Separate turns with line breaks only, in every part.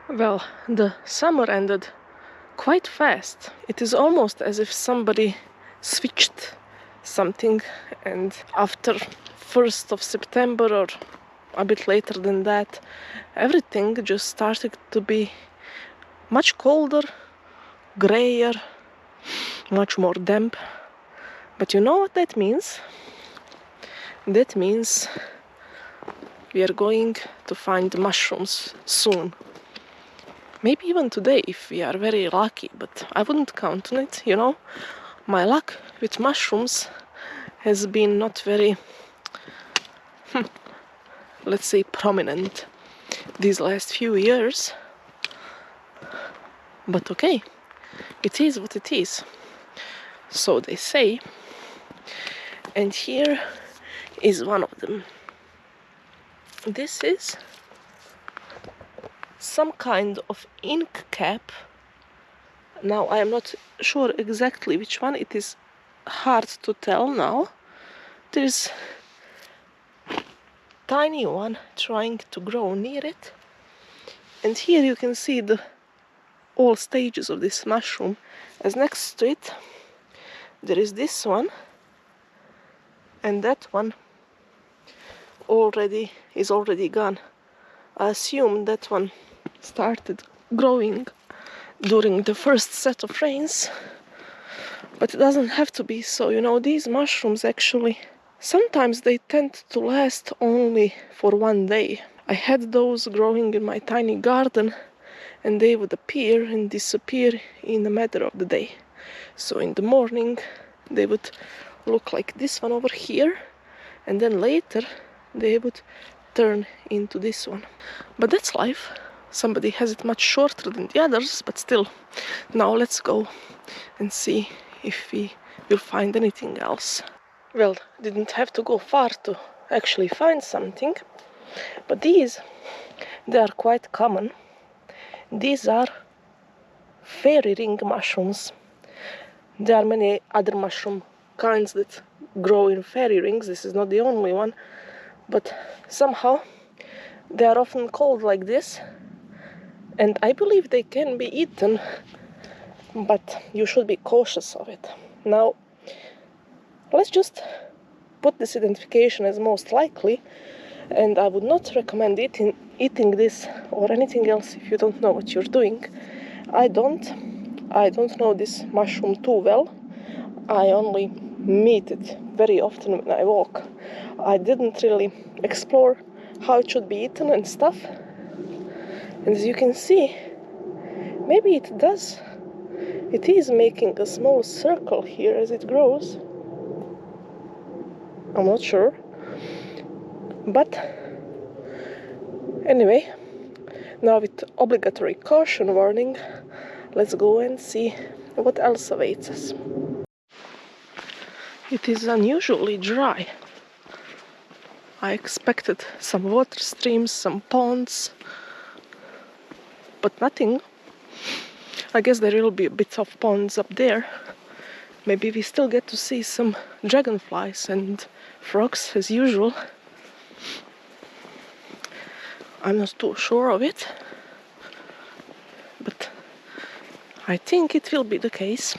Well, the summer ended quite fast. It is almost as if somebody switched something, and after 1st of September or a bit later than that, everything just started to be much colder, grayer, much more damp. But you know what that means? That means we are going to find mushrooms soon. Maybe even today if we are very lucky, but I wouldn't count on it, you know. My luck with mushrooms has been not very, let's say, prominent these last few years. But okay, it is what it is. So they say. And here is one of them. This is some kind of ink cap. Now I am not sure exactly which one. It is hard to tell now. There is tiny one trying to grow near it, and here you can see all stages of this mushroom. As next to it there is this one, and that one is already gone. I assume that one started growing during the first set of rains, but it doesn't have to be so. You know, these mushrooms actually sometimes they tend to last only for one day. I had those growing in my tiny garden, and they would appear and disappear in a matter of the day. So in the morning they would look like this one over here, and then later they would turn into this one. But that's life. Somebody has it much shorter than the others, but still. Now let's go and see if we will find anything else. Well, didn't have to go far to actually find something, but they are quite common. These are fairy ring mushrooms. There are many other mushroom kinds that grow in fairy rings. This is not the only one, but somehow they are often called like this, and I believe they can be eaten, but you should be cautious of it. Now, let's just put this identification as most likely, and I would not recommend eating this or anything else if you don't know what you're doing. I don't know this mushroom too well. I only meet it very often when I walk. I didn't really explore how it should be eaten and stuff. And as you can see, maybe it does. It is making a small circle here as it grows. I'm not sure. But anyway, now with obligatory caution warning, let's go and see what else awaits us. It is unusually dry. I expected some water streams, some ponds, but nothing. I guess there will be a bit of ponds up there. Maybe we still get to see some dragonflies and frogs as usual. I'm not too sure of it, but I think it will be the case.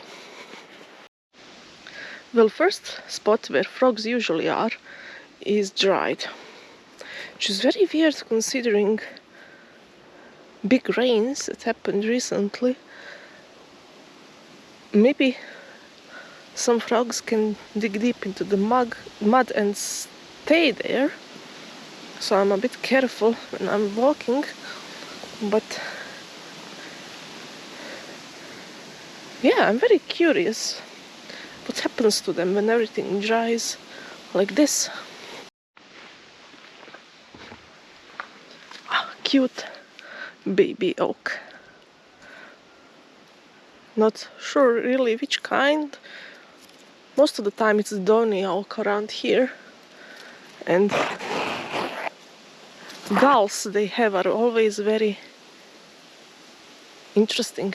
Well, first spot where frogs usually are is dried, which is very weird considering big rains that happened recently. Maybe some frogs can dig deep into the mud and stay there, so I'm a bit careful when I'm walking. But yeah, I'm very curious what happens to them when everything dries like this. Cute baby oak. Not sure really which kind. Most of the time it's Downy oak around here, and galls they have are always very interesting.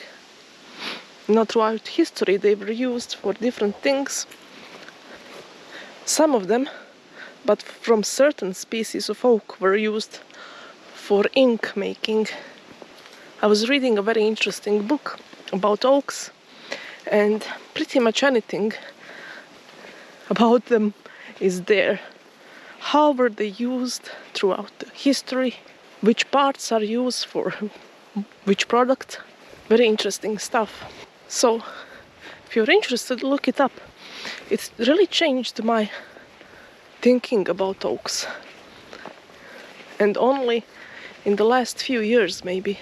Now, throughout history they were used for different things. Some of them, but from certain species of oak, were used for ink making. I was reading a very interesting book about oaks, and pretty much anything about them is there. How were they used throughout the history? Which parts are used for which product? Very interesting stuff. So, if you're interested, look it up. It's really changed my thinking about oaks. And only in the last few years, maybe,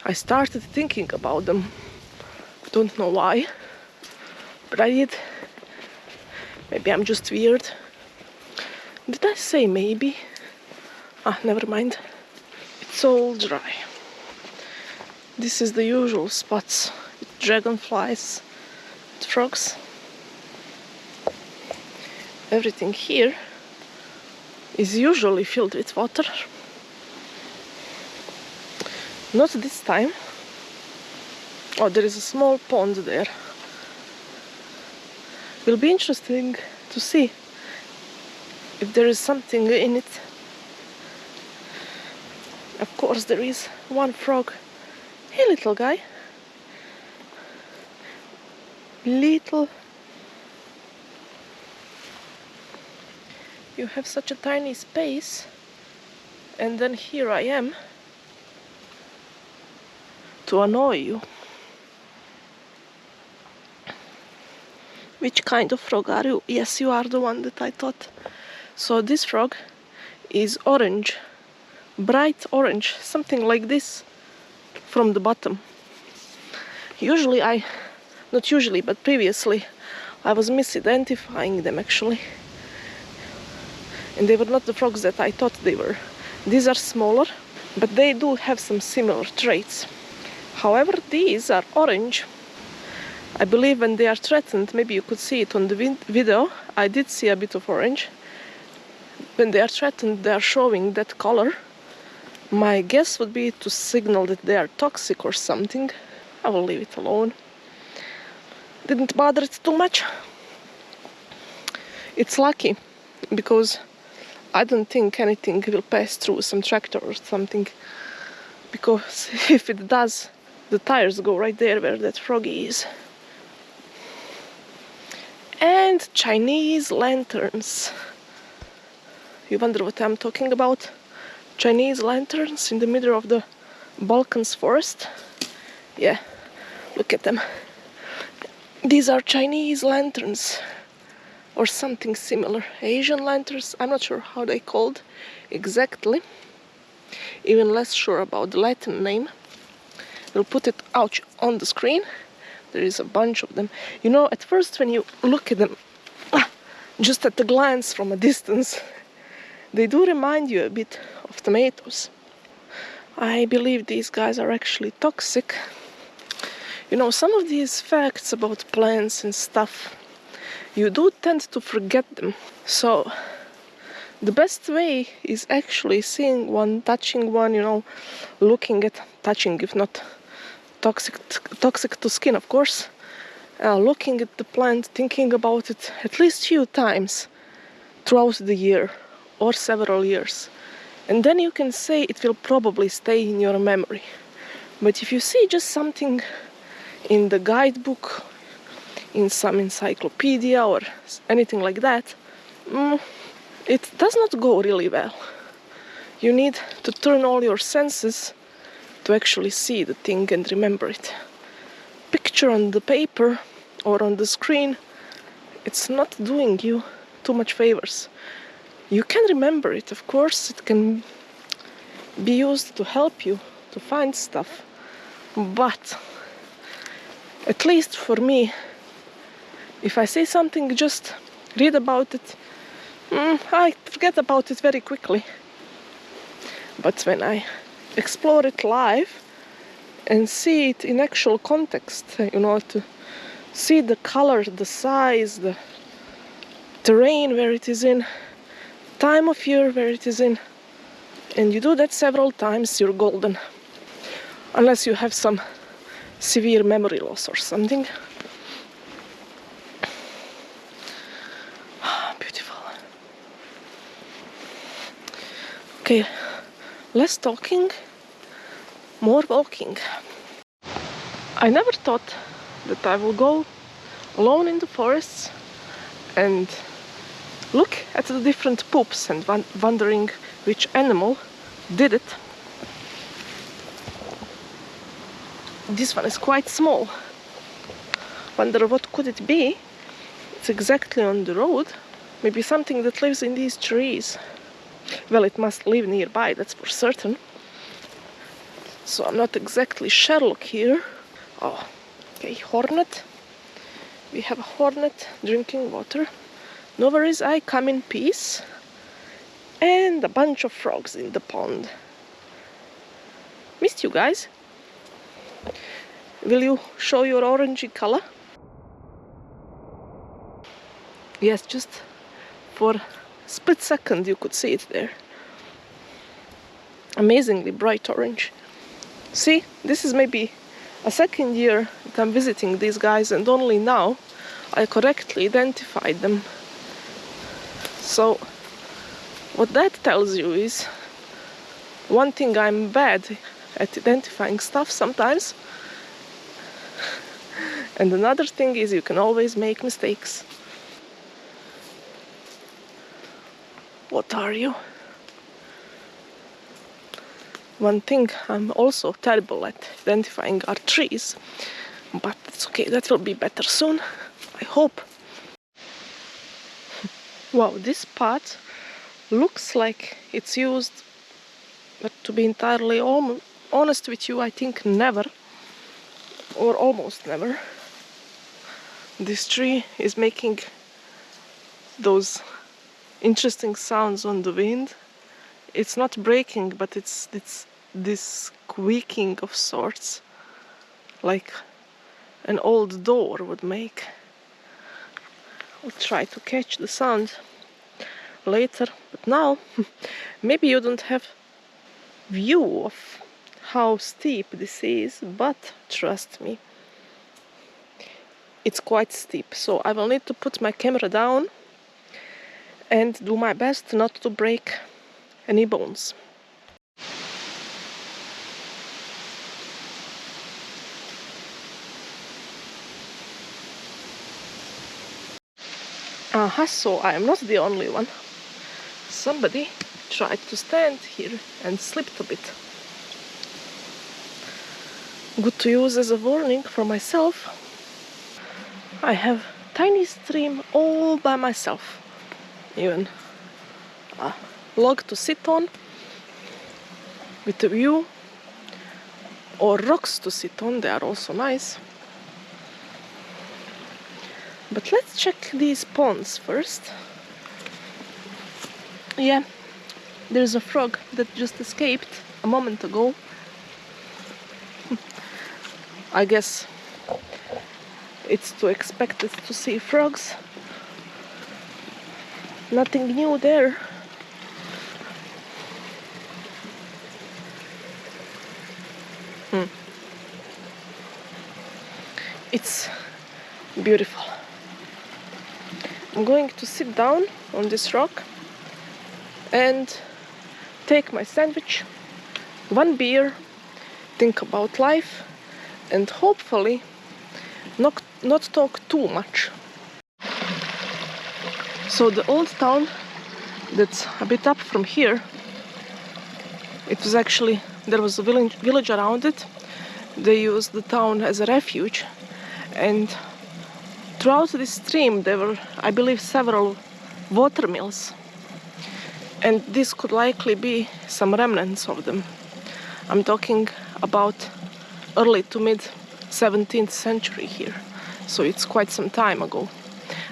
I started thinking about them. Don't know why, but I did. Maybe I'm just weird. Did I say maybe? Never mind. It's all dry. This is the usual spots with dragonflies, with frogs. Everything here is usually filled with water. Not this time. Oh, there is a small pond there. Will be interesting to see if there is something in it. Of course there is one frog. Hey, little guy. Little. You have such a tiny space, and then here I am to annoy you. Which kind of frog are you? Yes, you are the one that I thought. So this frog is orange, bright orange, something like this from the bottom. Not usually, but previously, I was misidentifying them actually. And they were not the frogs that I thought they were. These are smaller, but they do have some similar traits. However, these are orange. I believe when they are threatened, maybe you could see it on the video, I did see a bit of orange. When they are threatened, they are showing that color. My guess would be to signal that they are toxic or something. I will leave it alone. Didn't bother it too much. It's lucky, because I don't think anything will pass through some tractor or something. Because if it does, the tires go right there where that froggy is. And Chinese lanterns. You wonder what I'm talking about? Chinese lanterns in the middle of the Balkans forest. Yeah, look at them. These are Chinese lanterns, or something similar. Asian lanterns, I'm not sure how they called exactly. Even less sure about the Latin name. We'll put it out on the screen. There is a bunch of them. You know, at first when you look at them, just at a glance from a distance, they do remind you a bit of tomatoes. I believe these guys are actually toxic. You know, some of these facts about plants and stuff, you do tend to forget them. So the best way is actually seeing one, touching one, you know, looking at, touching if not toxic to skin, of course, looking at the plant, thinking about it at least few times throughout the year or several years. And then you can say it will probably stay in your memory. But if you see just something in the guidebook, in some encyclopedia or anything like that, it does not go really well. You need to turn all your senses to actually see the thing and remember it. Picture on the paper or on the screen, it's not doing you too much favors. You can remember it, of course, it can be used to help you to find stuff, but at least for me, if I see something, just read about it, I forget about it very quickly. But when I explore it live and see it in actual context, you know, to see the color, the size, the terrain where it is in, time of year where it is in, and you do that several times, you're golden. Unless you have some severe memory loss or something. Beautiful. Okay, less talking, more walking. I never thought that I will go alone in the forests and look at the different poops and wondering which animal did it. This one is quite small. Wonder what could it be? It's exactly on the road. Maybe something that lives in these trees. Well, it must live nearby, that's for certain. So I'm not exactly Sherlock here. Oh, okay, hornet. We have a hornet drinking water. No worries, I come in peace. And a bunch of frogs in the pond. Missed you guys. Will you show your orangey color? Yes, just for a split second you could see it there. Amazingly bright orange. See, this is maybe a second year that I'm visiting these guys, and only now I correctly identified them. So what that tells you is, one thing, I'm bad at identifying stuff sometimes, and another thing is you can always make mistakes. What are you? One thing I'm also terrible at identifying are trees, but it's okay, that will be better soon, I hope. Wow, this path looks like it's used, but to be entirely honest with you, I think never, or almost never. This tree is making those interesting sounds on the wind. It's not breaking, but it's this squeaking of sorts, like an old door would make. I'll try to catch the sound later, but now maybe you don't have view of how steep this is, but trust me, it's quite steep, so I will need to put my camera down and do my best not to break any bones. So I am not the only one. Somebody tried to stand here and slipped a bit. Good to use as a warning for myself. I have tiny stream all by myself. Even a log to sit on with a view, or rocks to sit on, they are also nice. But let's check these ponds first. Yeah, there's a frog that just escaped a moment ago. I guess it's to expect to see frogs. Nothing new there. It's beautiful. I'm going to sit down on this rock and take my sandwich, one beer, think about life, and hopefully not talk too much. So the old town that's a bit up from here, it was actually, there was a village around it. They used the town as a refuge, and throughout this stream there were, I believe, several water mills, and this could likely be some remnants of them. I'm talking about early to mid 17th century here, so it's quite some time ago.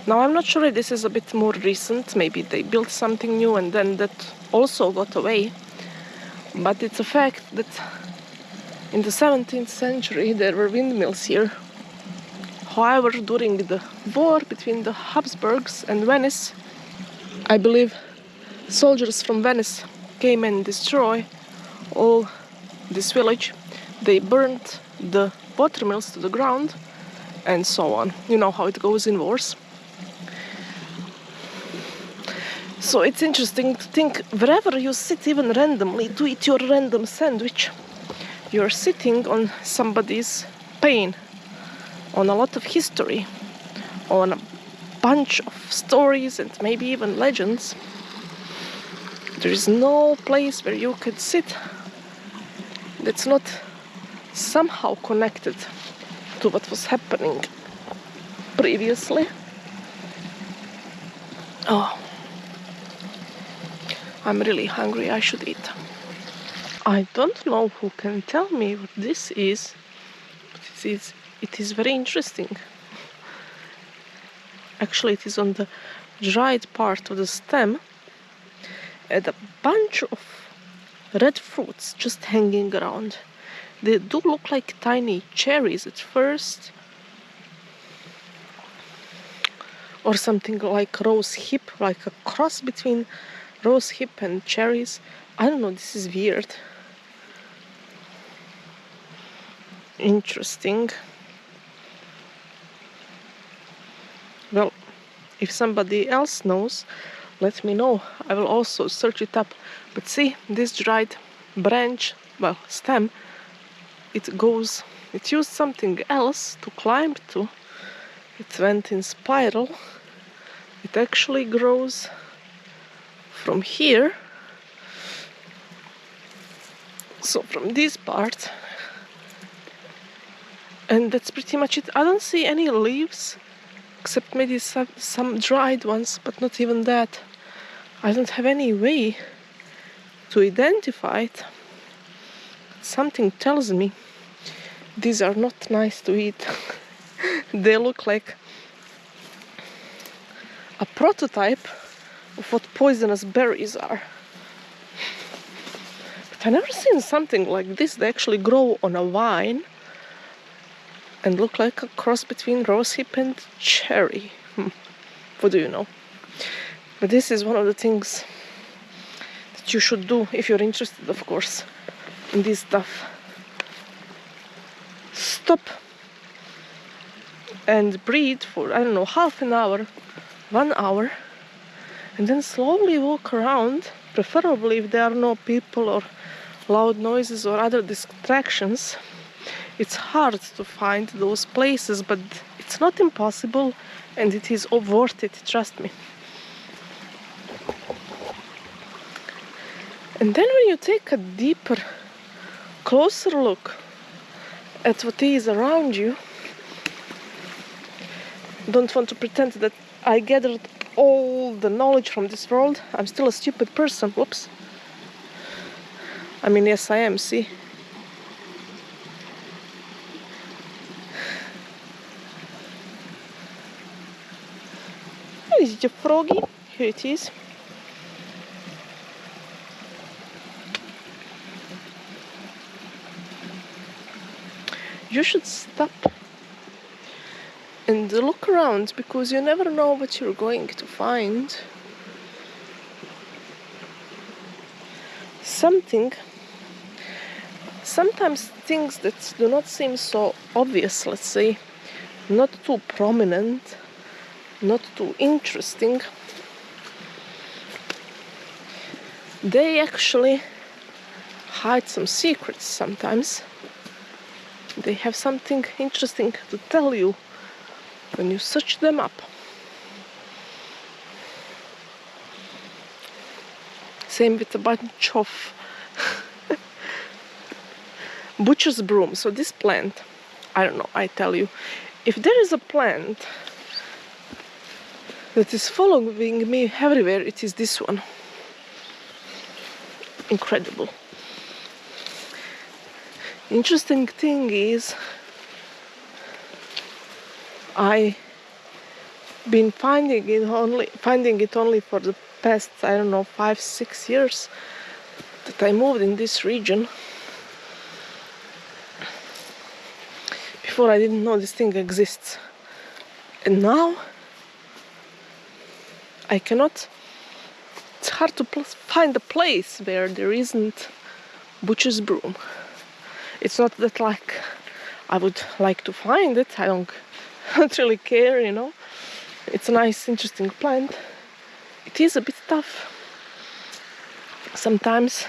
Now I'm not sure if this is a bit more recent, maybe they built something new and then that also got away, but it's a fact that in the 17th century there were windmills here. However, during the war between the Habsburgs and Venice, I believe soldiers from Venice came and destroyed all this village. They burned the water mills to the ground and so on. You know how it goes in wars. So it's interesting to think, wherever you sit, even randomly, to eat your random sandwich, you're sitting on somebody's pain, on a lot of history, on a bunch of stories and maybe even legends. There is no place where you could sit that's not somehow connected to what was happening previously. Oh, I'm really hungry. I should eat. I don't know who can tell me what this is, but it is very interesting. Actually, it is on the dried part of the stem, and a bunch of red fruits just hanging around. They do look like tiny cherries at first, or something like rose hip, like a cross between rose hip and cherries. I don't know, this is weird. Interesting. Well, if somebody else knows, let me know. I will also search it up. But see, this dried branch, well, stem, it used something else to climb to. It went in spiral. It actually grows from here. So from this part. And that's pretty much it. I don't see any leaves, except maybe some dried ones, but not even that. I don't have any way to identify it. Something tells me these are not nice to eat. They look like a prototype of what poisonous berries are. But I've never seen something like this. They actually grow on a vine and look like a cross between rosehip and cherry. What do you know? But this is one of the things that you should do if you're interested, of course, in this stuff. Stop and breathe for, I don't know, half an hour, 1 hour, and then slowly walk around, preferably if there are no people or loud noises or other distractions. It's hard to find those places, but it's not impossible, and it is worth it, trust me. And then when you take a deeper, closer look at what is around you, don't want to pretend that I gathered all the knowledge from this world. I'm still a stupid person. Whoops. I mean, yes, I am, see? Is it a froggy? Here it is. You should stop and look around, because you never know what you're going to find. Sometimes things that do not seem so obvious, let's say, not too prominent, not too interesting, they actually hide some secrets sometimes. They have something interesting to tell you when you search them up. Same with a bunch of butcher's broom. So this plant, I don't know, I tell you, if there is a plant that is following me everywhere, it is this one. Incredible. Interesting thing is, I've been finding it only for the past, I don't know, 5-6 years that I moved in this region. Before I didn't know this thing exists. And now I cannot, it's hard to find a place where there isn't butcher's broom. It's not that like I would like to find it, I don't really care, you know. It's a nice, interesting plant. It is a bit tough sometimes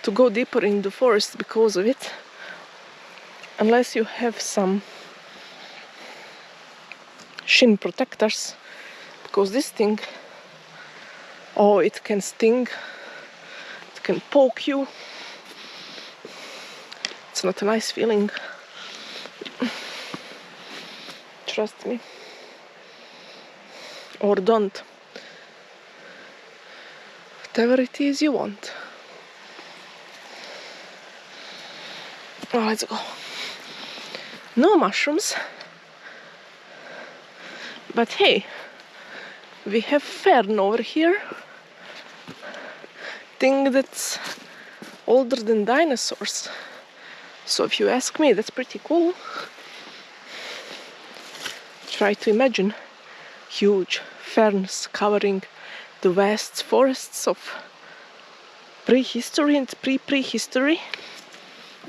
to go deeper in the forest because of it, unless you have some shin protectors, because this thing, oh, it can sting, it can poke you. It's not a nice feeling. Trust me. Or don't. Whatever it is you want. Oh, let's go. No mushrooms. But hey, we have fern over here. Thing that's older than dinosaurs. So if you ask me, that's pretty cool. Try to imagine huge ferns covering the vast forests of prehistory and pre-prehistory,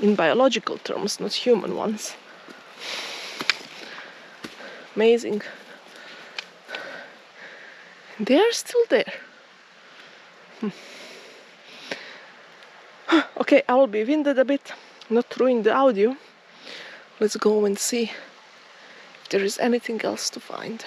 in biological terms, not human ones. Amazing. They are still there. Okay, I will be winded a bit, not ruin the audio. Let's go and see if there is anything else to find.